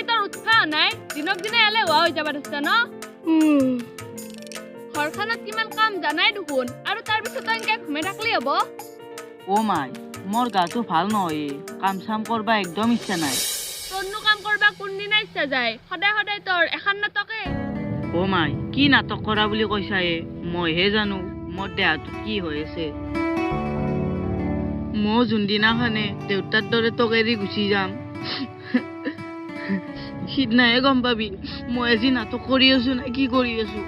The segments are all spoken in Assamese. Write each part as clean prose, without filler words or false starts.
কি তোৰ উৎসাহ নাই দিনক দিনে এলেহুৱা হৈ যাব ধৰিছ ন ঘৰখনত কিমান কাম জানাই দেখোন আৰু তাৰ পিছত তই এনেকে ঘুমাই থাকলি হ'ব ও মাই মোৰ গাটো ভাল নহয় কাম চাম কৰবা একদম ইচ্ছা নাই তোৰনো কাম কৰবা কোনদিনা ইচ্ছা যায় সদায় সদায় তোৰ এখন নাটকে ও মাই কি নাটক কৰা বুলি কৈছা মইহে জানো মোৰ দেহাটোত কি হৈ আছে মই যোনদিনাখনে দেউতাৰ দৰে তোক এৰি গুচি যাম সিদিনাহে গম পাবি মই আজি নাটক কৰি আছো না কি কৰি আছো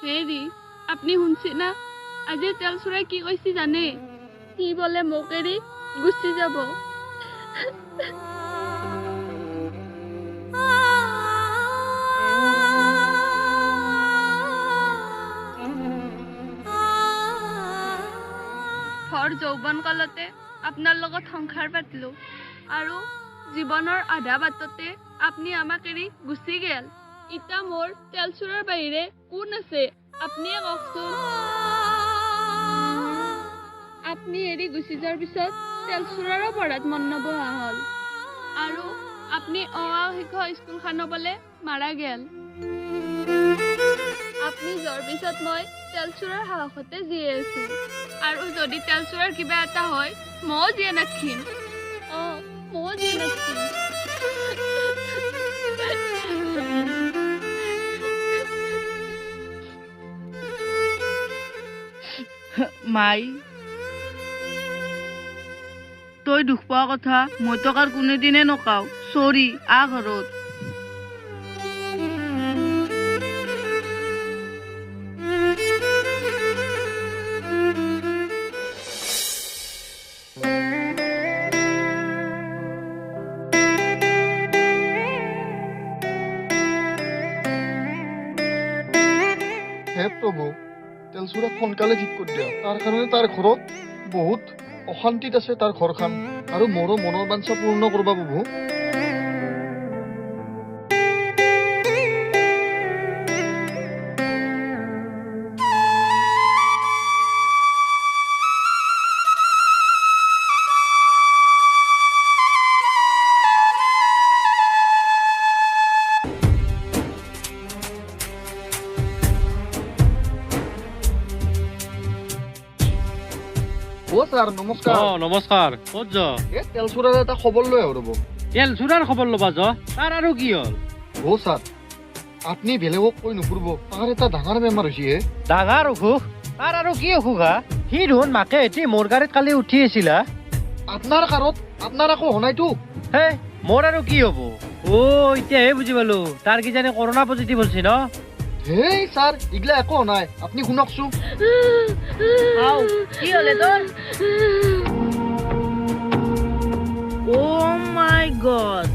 হেৰি আপনি শুনছি না আজি তেল চুৰাই কি কৈছি জানে কি বলে মোক এৰি গুচি যাব ভৰ যৌৱন কালতে আপোনাৰ লগত সংসাৰ পাতিলো আৰু জীৱনৰ আধা বাটতে আপনি আমাক এৰি গুচি গেল ইটা মোৰ তেল চুৰাৰ বাহিৰে কোন আছে আপনিয়ে কওকচোন আপনি এৰি গুচি যোৱাৰ পিছত তেল চুৰাৰো পঢ়াত মন নবহা হ'ল আৰু আপনি শিক্ষা স্কুলখন বোলে মাৰা গেল আপনি যোৱাৰ পিছত মই তেল চুৰাৰ সাহসতে জীয়াই আছো আৰু যদি তেল চুৰাৰ কিবা এটা হয় ময়ো জীয়াই নাথাকিম ময়ো জীয়াই নাথাকিম মাই তই দুখ পোৱা কথা মই তোক আৰু কোনোদিনে নকাও চৰি ঘৰত হে প্ৰভু তেলচুৰাক সোনকালে ঠিক কৰি দিয়া তাৰ কাৰণে তাৰ ঘৰত বহুত অশান্তিত আছে তাৰ ঘৰখন আৰু মোৰো মনৰ বাঞ্ছা পূৰ্ণ কৰবা প্ৰভু স্যাৰ নমস্কাৰ নমস্কাৰ ক'ত য তেলচুৰাৰ এটা খবৰ লৈ আহো ৰ'ব তেল চুৰাৰ খবৰ ল'বা য তাৰ আৰু কি হ'ল স্যাৰ আপনি বেলেগক কৈ নুফুৰিব তাৰ এটা ডাঙৰ বেমাৰ হৈছে ডাঙৰ অসুখ তাৰ আৰু কি অসুখ হা সি দেখোন মাকে এটি মোৰ গাড়ীত কালি উঠি আছিলা আপোনাৰ কাৰত আপোনাৰ একো হনাইতো হে মোৰ আৰু কি হ'ব এতিয়াহে বুজি পালো তাৰ কিজানি কৰোণা পজিটিভ হৈছে ন হেই স্যার ইগলা একো নাই আপনি শুনকচোন কি হলে তোর ও মাই গড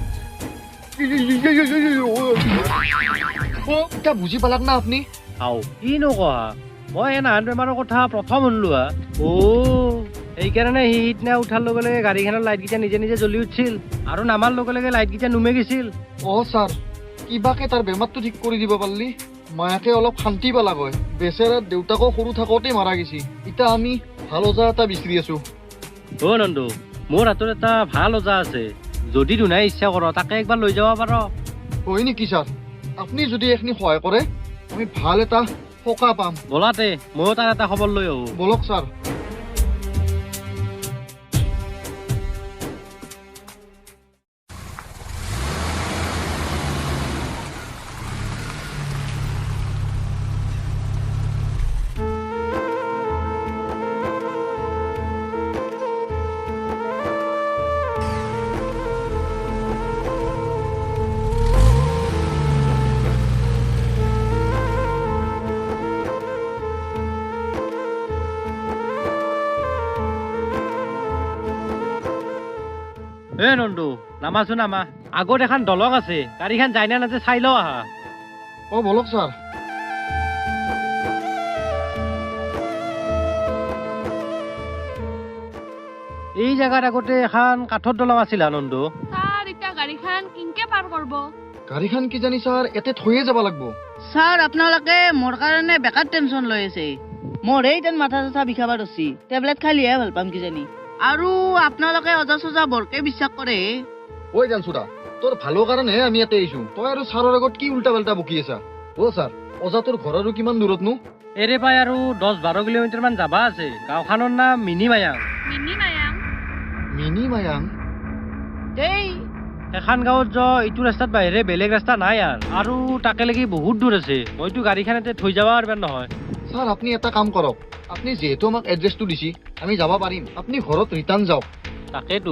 এটা বুজি পালাক না আপনি কিনো কোৱা মই এনাহান বেমাৰৰ কথা প্ৰথম শুনলো সেইকাৰণে সি সিদিনা উঠাৰ লগে লগে গাড়ীখনৰ লাইটকেইটা নিজে নিজে জ্বলি উঠিছিল আৰু নামাৰ লগে লগে লাইটকেইটা নুমে গৈছিল স্যাৰ কিবাকে তাৰ বেমাৰটো ঠিক কৰি দিব পাৰিলি মায়াকে অলপ শান্তি পালা গৈ বেচেৰাৰ দেউতাকো সৰু থাকোঁতে মাৰা গৈছি এতিয়া আমি ভাল ওজা এটা বিচাৰি আছো নন্দু মোৰ হাতত এটা ভাল ওজা আছে যদি দুনাই ইচ্ছা কৰ তাকে একবাৰ লৈ যাব পাৰ হয় নেকি স্যাৰ আপনি যদি এখিনি সহায় কৰে আমি ভাল এটা সকাহ পাম বলাতে ময়ো তাৰ এটা খবৰ লৈ আহো বলক স্যার নন্দু নামাচোন নামা আগত এখন দলং আছে গাড়ীখন যায় না নাযায় চাই লওঁ আহা বলক স্যার এই জাগাত আগতে এখন কাঠৰ দলং আছিল আনন্দ। ছাৰ এতিয়া গাড়ীখন কিনকে পাৰ কৰিব? গাড়ীখন কি জানি ছাৰ ইয়াতে থৈয়ে যাব লাগব। ছাৰ আপোনালোকে মোৰ কাৰণে বেকাৰ টেনশ্যন লৈ আছে। মোৰ এইটান মাথা চাথা বিষাব ধৰছি, টেবলেট খালিহে ভাল পাম কিজানি। আৰু আপোনালোকে অজা চজা বৰকে বিশ্বাস কৰে। ঐ তেলচুৰা, তোৰ ভালৰ কাৰণেহে আমি ইয়াতে আহিছো। তই আৰু ছাৰৰ আগত কি উল্টা পাল্টা বকি আছা? ছাৰ অজা তোৰ ঘৰ আৰু কিমান দূৰতনো? এৰে পাই আৰু 10-12 কিলোমিটাৰমান যাবা আছে। গাঁওখনৰ নাম mini Mayang. Mini Mayang? Mini Mayang? এই এখন গাঁৱত এইটো ৰাস্তাত বাহিৰে বেলেগ ৰাস্তা নাই আৰু তাকে লাগি বহুত দূৰ আছে। মইতো গাড়ীখন ইয়াতে থৈ যাব পাৰিব নহয়। ছাৰ আপুনি এটা কাম কৰক, আপুনি যিহেতু আমাক এড্ৰেছটো দিছি আমি যাব পাৰিম, আপুনি ঘৰত ৰিটাৰ্ণ যাওক। তাকেতো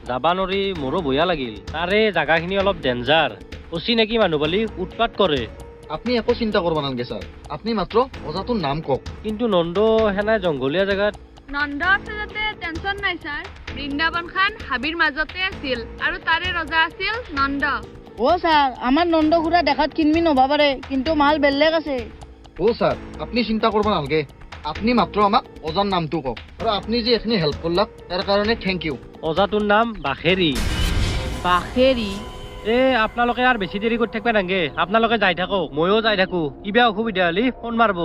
যাবা নোৱাৰি, মোৰো ভয়া লাগিল। তাৰে জাগাখিনি অলপ ডেঞ্জাৰ, অচিনাকি মানুহ পালি উৎপাত কৰে। আপুনি একো চিন্তা কৰিব নালাগে ছাৰ, আপুনি মাত্ৰ অজাটোৰ নাম কওক। কিন্তু নন্দ সেনাই জংঘলীয়া জেগাত। নন্দ আছে যাতে টেনশ্যন নাই ছাৰ। বৃন্দাবনখন হাবিৰ মাজতে আছিল আৰু তাৰে ৰজা আছিল নন্দ। ছাৰ আমাৰ নন্দ খুৰা দেখাত কিনমি নবা পাৰে, কিন্তু মাল বেলেগ আছে। ছাৰ আপুনি চিন্তা কৰিব নালাগে, আপুনি মাত্ৰ আমাক অজাৰ নামটো কওক। আৰু আপুনি যে এইখিনি হেল্প কৰলাক তাৰ কাৰণে থেংক ইউ। অজাটোৰ নাম বাখেৰি। বাখেৰি? আপোনালোকে আৰু বেছি দেৰি কৰি থাকিব নালাগে, আপোনালোকে যাই থাকক, ময়ো যাই থাকো। কিবা অসুবিধা হ'লে ফোন মাৰিব।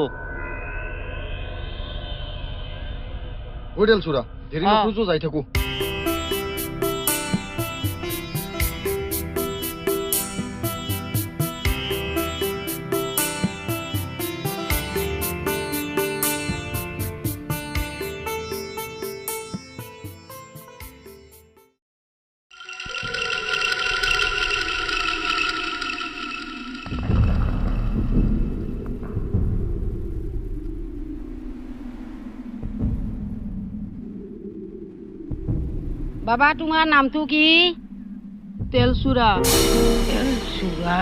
তেলচুৰা দেৰি নকৰোঁ, যাই থাকো। বাবা তোমাৰ নামটো কি? তেলচুৰা। তেলচুৰা?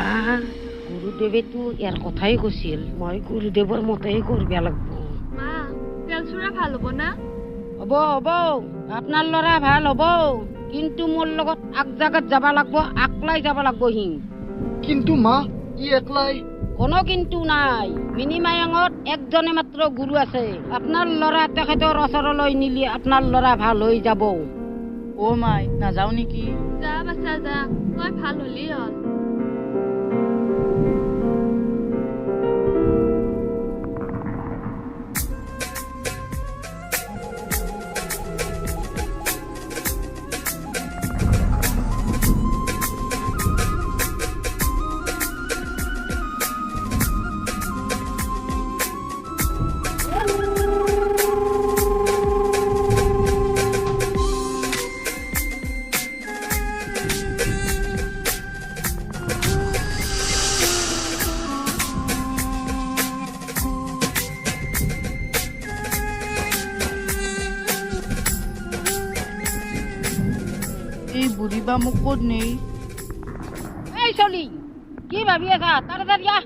গুৰুদেৱেতো ইয়াৰ কথাই কৈছিল, মই গুৰুদেৱৰ মতেই কৰিব লাগিব। মা, তেলচুৰা ভাল হ'ব না? হ'ব হ'ব, আপোনাৰ ল'ৰা ভাল হ'ব, কিন্তু মোৰ লগত আগ জাগাত যাব লাগিব, আকলাই যাব লাগিব সি। কিন্তু মা, ই একলাই। কোনো কিন্তু নাই, মিনি মায়াঙত একজনে মাত্ৰ গুৰু আছে। আপোনাৰ ল'ৰা তেখেতৰ ওচৰলৈ নিলে আপোনাৰ ল'ৰা ভাল হৈ যাব। মাই নাযাওঁ নেকি? যা বাচ্চা যা, তই ভাল হ'লি হ'ল। এই বুঢ়ী বা মোক ক'ত নেই? এই চলি, কি ভাবি আছা? তাড়াতাড়ি আহ।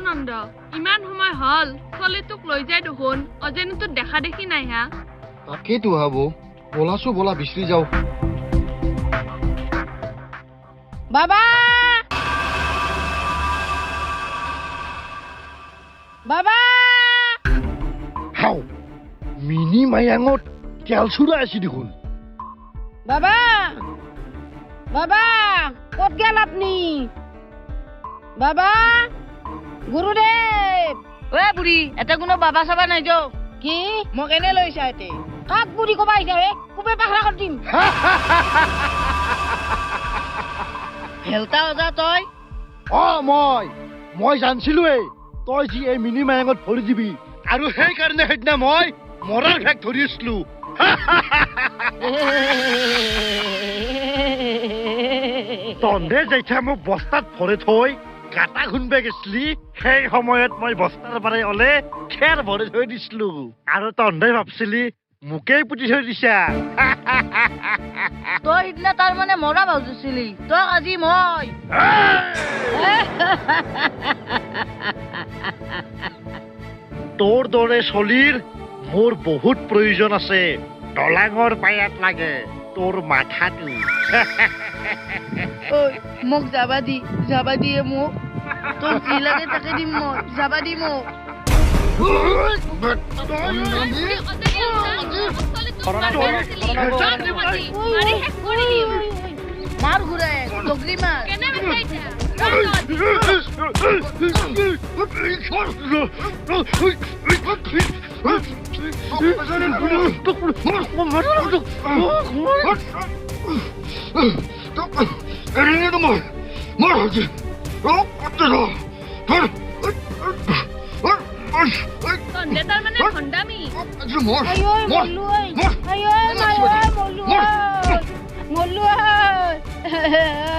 নন্দ, ইমান সময় হ'ল, ছোৱালীটোক লৈ যায় দেখোন, অজেনেতো দেখা দেখি নাই হা? তাকেইতো হাবো, বলাছো বলা বিচৰি যাও। বাবা বাবা হাও, মিনি মায়াঙত তেলচুৰা আছে দেখোন। বাবা বাবা, ক'ত গেল আপনি? বাবা, গুৰুদেৱ। বুঢ়ী, এটা কোনো বাবা চাবা নাই যো। কি? মোক এনে লৈছা এতে? কাক বুঢ়ী কবা আহিছা হে? খুবে পাখৰা কৰি দিম। হেলতা অজা তই? মই জানছিলোৱেই তই যি এই মিনি মায়াঙত ভৰি দিবি, আৰু সেইকাৰণে সেইদিনা মই মৰাৰ ভেগ ধৰিছিলো। তন্দে যেতিয়া মোক বস্তাত ভৰাই থৈ কাটা খুন্দবে গেছলি সেই সময়ত মই বস্তাৰ পাৰে অলে খেৰ ভৰাই থৈ দিছিলো আৰু তন্দে ভাবছিলি মোকেই পুতি থৈ দিছা তই সিদিনা তাৰ মানে মৰা ভাউজিছিলি তই আজি মই তোৰ দৰে চলিৰ মোৰ বহুত প্ৰয়োজন আছে দলাঙৰ পায়াত লাগে তোৰ মাথাটো ঐ মোক যাবা দিয়ে মোক তোৰ যি লাগে তাকে দিম মই যাবা দি মোক মাৰ ঘূৰাই দগৰি মাৰ তন্দে তাৰমানে ভণ্ডামি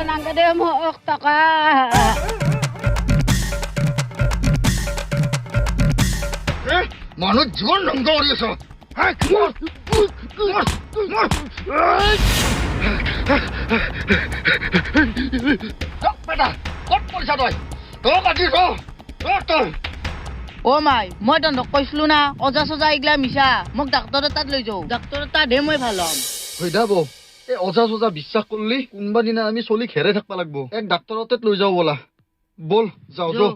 নাংগে দে মোক টকা মানুহ জীৱন ধ্বংস কৰি আছ বেটা ক'ত পইচা তই তই কাটিছ তই অ মাই মই তহঁতক কৈছিলো না অজা চজা এইগিলা মিছা মোক ডাক্তৰৰ তাত লৈ যাওঁ ডাক্তৰৰ তাতহে মই ভাল হ'ম হয়দা বৌ এই অজা চজা বিশ্বাস কৰিলি কোনোবা দিনা আমি চলি ঘেৰে থাকবা লাগব এক ডাক্তৰৰ তাত লৈ যাওঁ ব'লা বল যাওঁ যাওঁ